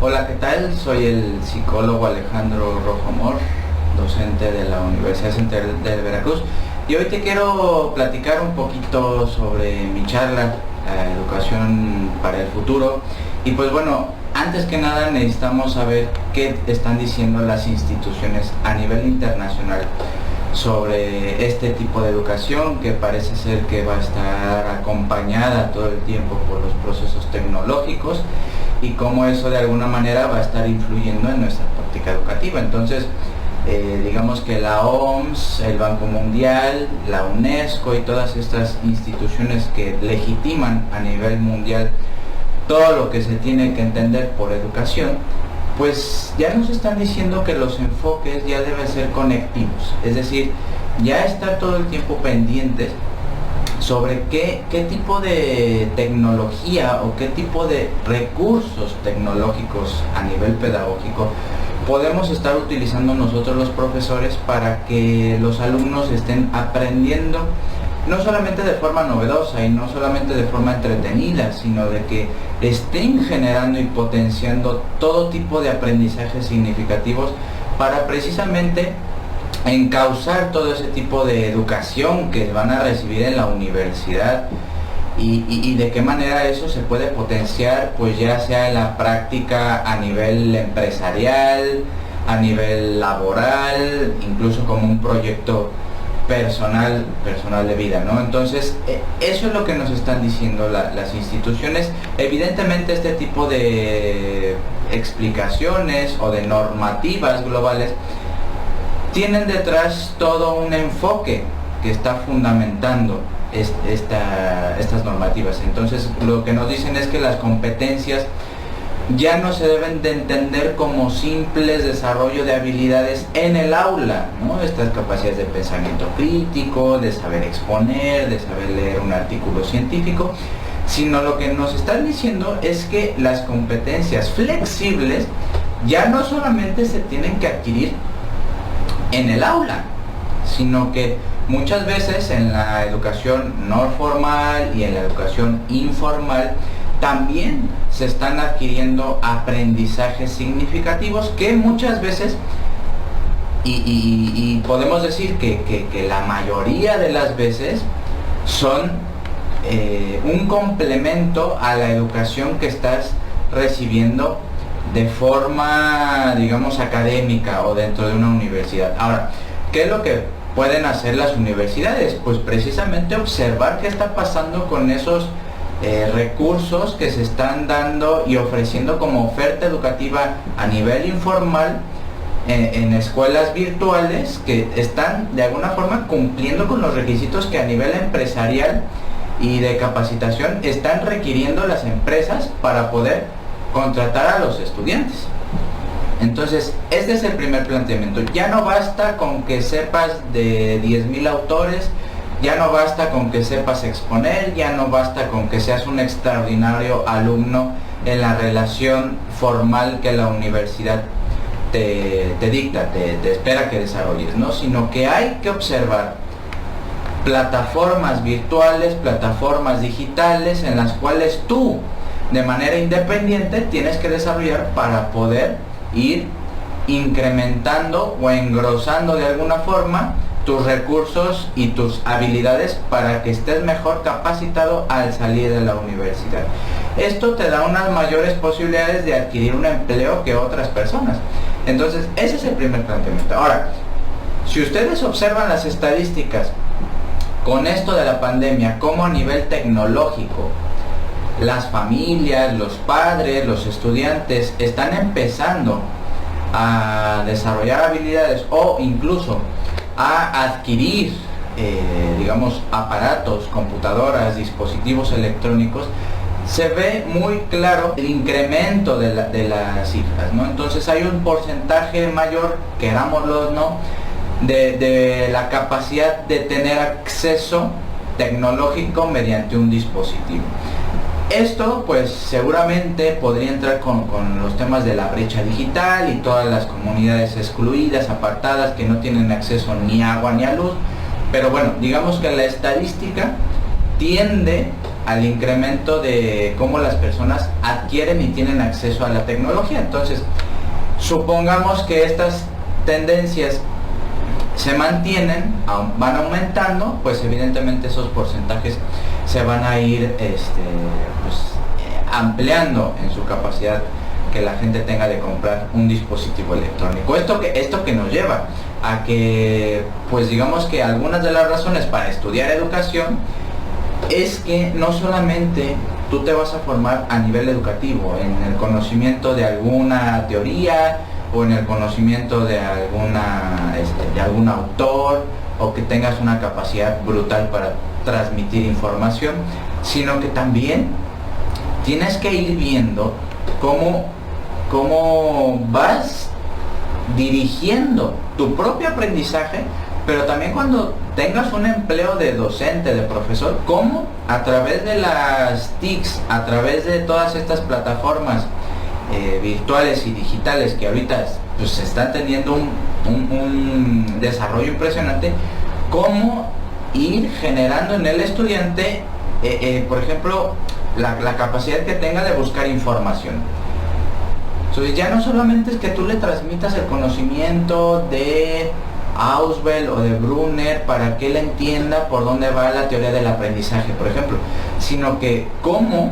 Hola, ¿qué tal? Soy el psicólogo Alejandro Rojo Amor, docente de la Universidad Central de Veracruz, y hoy te quiero platicar un poquito sobre mi charla, Educación para el Futuro. Y pues bueno, antes que nada necesitamos saber qué están diciendo las instituciones a nivel internacional sobre este tipo de educación, que parece ser que va a estar acompañada todo el tiempo por los procesos tecnológicos, y cómo eso de alguna manera va a estar influyendo en nuestra práctica educativa. Entonces, digamos que la OMS, el Banco Mundial, la UNESCO y todas estas instituciones que legitiman a nivel mundial todo lo que se tiene que entender por educación, pues ya nos están diciendo que los enfoques ya deben ser conectivos, es decir, ya estar todo el tiempo pendientes sobre qué tipo de tecnología o qué tipo de recursos tecnológicos a nivel pedagógico podemos estar utilizando nosotros los profesores para que los alumnos estén aprendiendo no solamente de forma novedosa y no solamente de forma entretenida, sino de que estén generando y potenciando todo tipo de aprendizajes significativos para precisamente encauzar todo ese tipo de educación que van a recibir en la universidad, y de qué manera eso se puede potenciar, pues ya sea en la práctica a nivel empresarial, a nivel laboral, incluso como un proyecto personal de vida, ¿no? Entonces, eso es lo que nos están diciendo las instituciones. Evidentemente este tipo de explicaciones o de normativas globales tienen detrás todo un enfoque que está fundamentando estas normativas. Entonces, lo que nos dicen es que las competencias ya no se deben de entender como simples desarrollo de habilidades en el aula, ¿no? Estas capacidades de pensamiento crítico, de saber exponer, de saber leer un artículo científico, sino lo que nos están diciendo es que las competencias flexibles ya no solamente se tienen que adquirir en el aula, sino que muchas veces en la educación no formal y en la educación informal también se están adquiriendo aprendizajes significativos que muchas veces, y podemos decir que la mayoría de las veces son un complemento a la educación que estás recibiendo de forma, digamos, académica o dentro de una universidad. Ahora, ¿qué es lo que pueden hacer las universidades? Pues precisamente observar qué está pasando con esos recursos que se están dando y ofreciendo como oferta educativa a nivel informal en escuelas virtuales que están de alguna forma cumpliendo con los requisitos que a nivel empresarial y de capacitación están requiriendo las empresas para poder contratar a los estudiantes. Entonces, este es el primer planteamiento. Ya no basta con que sepas de 10.000 autores, ya no basta con que sepas exponer, ya no basta con que seas un extraordinario alumno en la relación formal que la universidad te dicta, te espera que desarrolles, ¿no? Sino que hay que observar plataformas virtuales, plataformas digitales en las cuales tú, de manera independiente, tienes que desarrollar para poder ir incrementando o engrosando de alguna forma tus recursos y tus habilidades para que estés mejor capacitado al salir de la universidad. Esto te da unas mayores posibilidades de adquirir un empleo que otras personas. Entonces, ese es el primer planteamiento. Ahora, si ustedes observan las estadísticas con esto de la pandemia, como a nivel tecnológico las familias, los padres, los estudiantes están empezando a desarrollar habilidades o incluso a adquirir, digamos, aparatos, computadoras, dispositivos electrónicos, se ve muy claro el incremento de las cifras, ¿no? Entonces hay un porcentaje mayor, querámoslo o no, de la capacidad de tener acceso tecnológico mediante un dispositivo. Esto pues seguramente podría entrar con los temas de la brecha digital y todas las comunidades excluidas, apartadas, que no tienen acceso ni a agua ni a luz, pero bueno, digamos que la estadística tiende al incremento de cómo las personas adquieren y tienen acceso a la tecnología. Entonces, supongamos que estas tendencias se mantienen, van aumentando, pues evidentemente esos porcentajes se van a ir ampliando en su capacidad que la gente tenga de comprar un dispositivo electrónico. Esto que nos lleva a que, pues digamos que algunas de las razones para estudiar educación es que no solamente tú te vas a formar a nivel educativo, en el conocimiento de alguna teoría o en el conocimiento de algún autor, o que tengas una capacidad brutal para transmitir información, sino que también tienes que ir viendo cómo vas dirigiendo tu propio aprendizaje, pero también cuando tengas un empleo de docente, de profesor, cómo a través de las TICs, a través de todas estas plataformas virtuales y digitales que ahorita pues están teniendo un desarrollo impresionante, cómo ir generando en el estudiante, por ejemplo, la capacidad que tenga de buscar información. Entonces ya no solamente es que tú le transmitas el conocimiento de Ausubel o de Brunner para que él entienda por dónde va la teoría del aprendizaje, por ejemplo, sino que cómo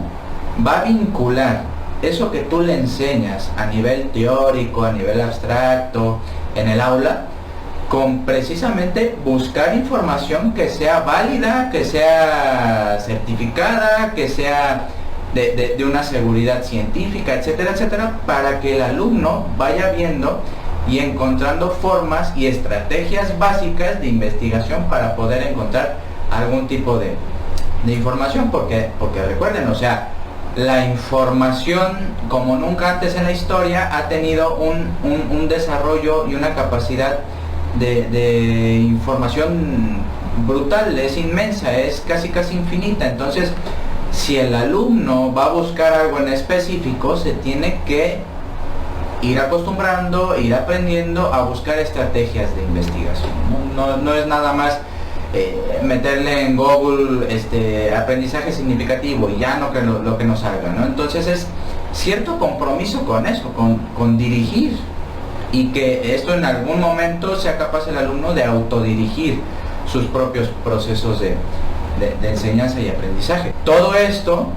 va a vincular eso que tú le enseñas a nivel teórico, a nivel abstracto, en el aula, con precisamente buscar información que sea válida, que sea certificada, que sea de una seguridad científica, etcétera, etcétera, para que el alumno vaya viendo y encontrando formas y estrategias básicas de investigación para poder encontrar algún tipo de información, porque recuerden, o sea, la información como nunca antes en la historia ha tenido un desarrollo y una capacidad de información brutal, es inmensa, es casi infinita. Entonces, si el alumno va a buscar algo en específico, se tiene que ir acostumbrando, ir aprendiendo a buscar estrategias de investigación. No es nada más meterle en Google aprendizaje significativo y ya lo que nos salga, ¿no? Entonces es cierto compromiso con eso, con dirigir, y que esto en algún momento sea capaz el alumno de autodirigir sus propios procesos de enseñanza y aprendizaje. Todo esto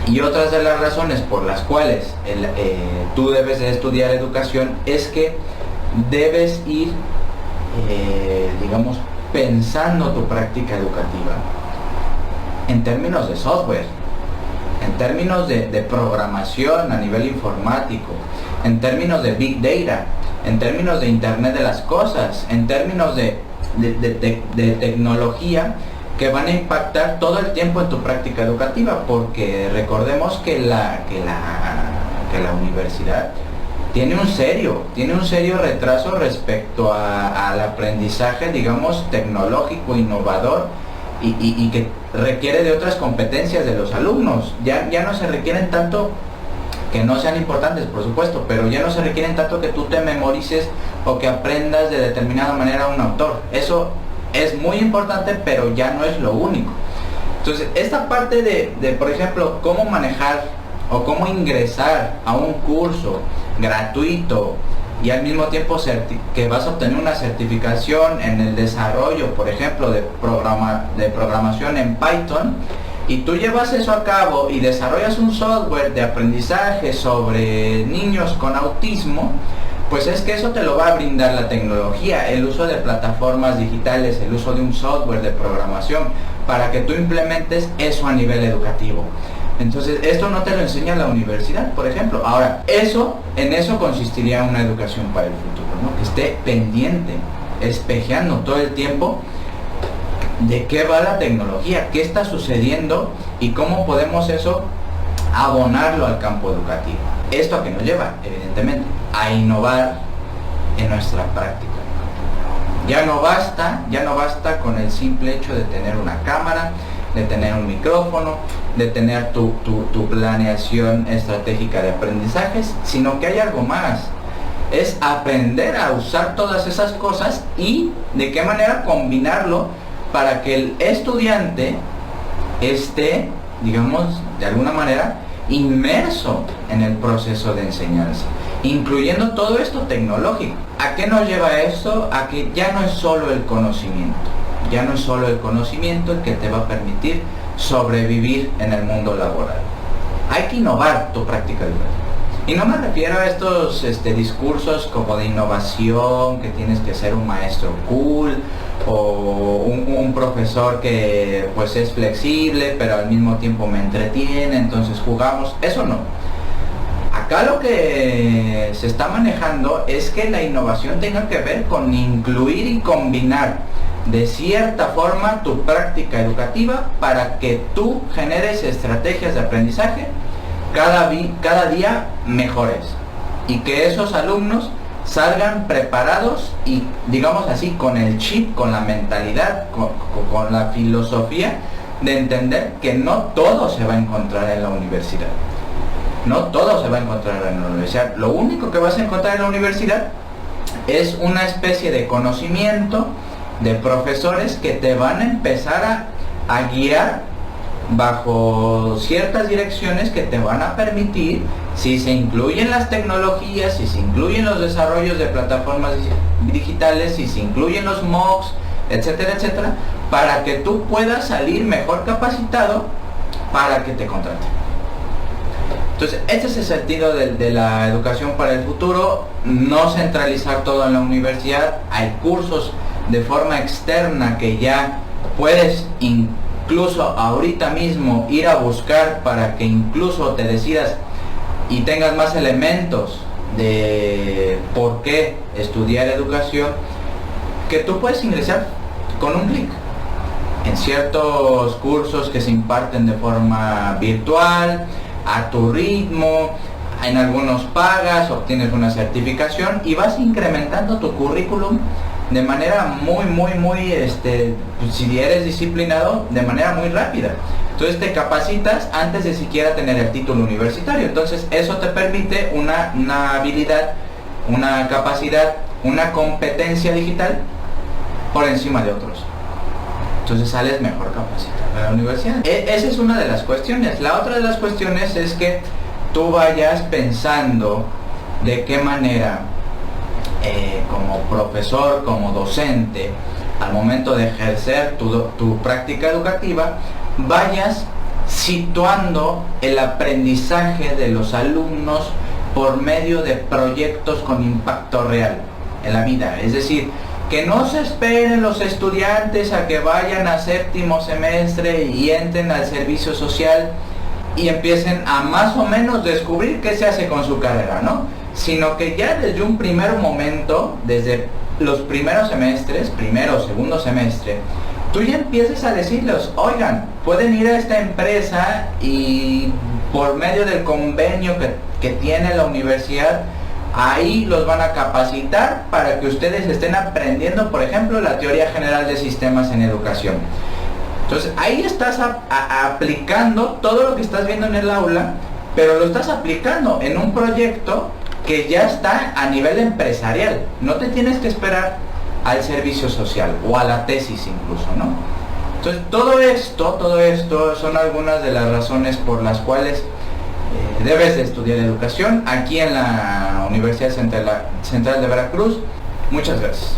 y otras de las razones por las cuales tú debes de estudiar educación es que debes ir, digamos, pensando tu práctica educativa en términos de software, en términos de programación a nivel informático, en términos de Big Data, en términos de Internet de las cosas, en términos de tecnología, que van a impactar todo el tiempo en tu práctica educativa, porque recordemos que la universidad tiene un serio retraso respecto al aprendizaje, digamos, tecnológico, innovador, y que requiere de otras competencias de los alumnos. Ya no se requieren tanto, que no sean importantes, por supuesto, pero ya no se requieren tanto que tú te memorices o que aprendas de determinada manera a un autor. Eso es muy importante, pero ya no es lo único. Entonces, esta parte de por ejemplo, cómo manejar o cómo ingresar a un curso gratuito y al mismo tiempo que vas a obtener una certificación en el desarrollo, por ejemplo, de programación en Python, y tú llevas eso a cabo y desarrollas un software de aprendizaje sobre niños con autismo, pues es que eso te lo va a brindar la tecnología, el uso de plataformas digitales, el uso de un software de programación, para que tú implementes eso a nivel educativo. Entonces, esto no te lo enseña la universidad, por ejemplo. Ahora, en eso consistiría una educación para el futuro, ¿no? Que esté pendiente, espejeando todo el tiempo de qué va la tecnología, qué está sucediendo y cómo podemos eso abonarlo al campo educativo. Esto a qué nos lleva, evidentemente, a innovar en nuestra práctica. Ya no basta con el simple hecho de tener una cámara, de tener un micrófono, de tener tu planeación estratégica de aprendizajes, sino que hay algo más. Es aprender a usar todas esas cosas y de qué manera combinarlo para que el estudiante esté digamos, de alguna manera, inmerso en el proceso de enseñanza, incluyendo todo esto tecnológico. ¿A qué nos lleva esto? A que ya no es solo el conocimiento, ya no es solo el conocimiento el que te va a permitir sobrevivir en el mundo laboral. Hay que innovar tu práctica educativa. Y no me refiero a estos discursos como de innovación, que tienes que ser un maestro cool o un profesor que pues es flexible pero al mismo tiempo me entretiene, entonces jugamos. Eso no. Acá lo que se está manejando es que la innovación tenga que ver con incluir y combinar de cierta forma tu práctica educativa para que tú generes estrategias de aprendizaje cada día mejores, y que esos alumnos salgan preparados y, digamos así, con el chip, con la mentalidad, con la filosofía de entender que no todo se va a encontrar en la universidad. No todo se va a encontrar en la universidad. Lo único que vas a encontrar en la universidad es una especie de conocimiento de profesores que te van a empezar a guiar bajo ciertas direcciones que te van a permitir, si se incluyen las tecnologías, si se incluyen los desarrollos de plataformas digitales, si se incluyen los MOOCs, etcétera, etcétera, para que tú puedas salir mejor capacitado para que te contraten. Entonces, este es el sentido de la educación para el futuro. No centralizar todo en la universidad. Hay cursos de forma externa que ya puedes incluso ahorita mismo ir a buscar para que incluso te decidas y tengas más elementos de por qué estudiar educación, que tú puedes ingresar con un clic en ciertos cursos que se imparten de forma virtual, a tu ritmo. En algunos pagas, obtienes una certificación y vas incrementando tu currículum de manera muy, si eres disciplinado, de manera muy rápida. Entonces te capacitas antes de siquiera tener el título universitario. Entonces eso te permite una habilidad, una capacidad, una competencia digital por encima de otros. Entonces sales mejor capacitado a la universidad. Esa es una de las cuestiones. La otra de las cuestiones es que tú vayas pensando de qué manera como profesor, como docente, al momento de ejercer tu práctica educativa, vayas situando el aprendizaje de los alumnos por medio de proyectos con impacto real en la vida. Es decir, que no se esperen los estudiantes a que vayan a séptimo semestre y entren al servicio social y empiecen a más o menos descubrir qué se hace con su carrera, ¿no? Sino que ya desde un primer momento, desde los primeros semestres, primero o segundo semestre, tú ya empieces a decirles, oigan, pueden ir a esta empresa y por medio del convenio que tiene la universidad, ahí los van a capacitar para que ustedes estén aprendiendo, por ejemplo, la teoría general de sistemas en educación. Entonces ahí estás aplicando todo lo que estás viendo en el aula, pero lo estás aplicando en un proyecto que ya está a nivel empresarial. No te tienes que esperar al servicio social o a la tesis incluso, ¿no? Entonces todo esto son algunas de las razones por las cuales debes de estudiar educación aquí en la Universidad Central de Veracruz. Muchas gracias.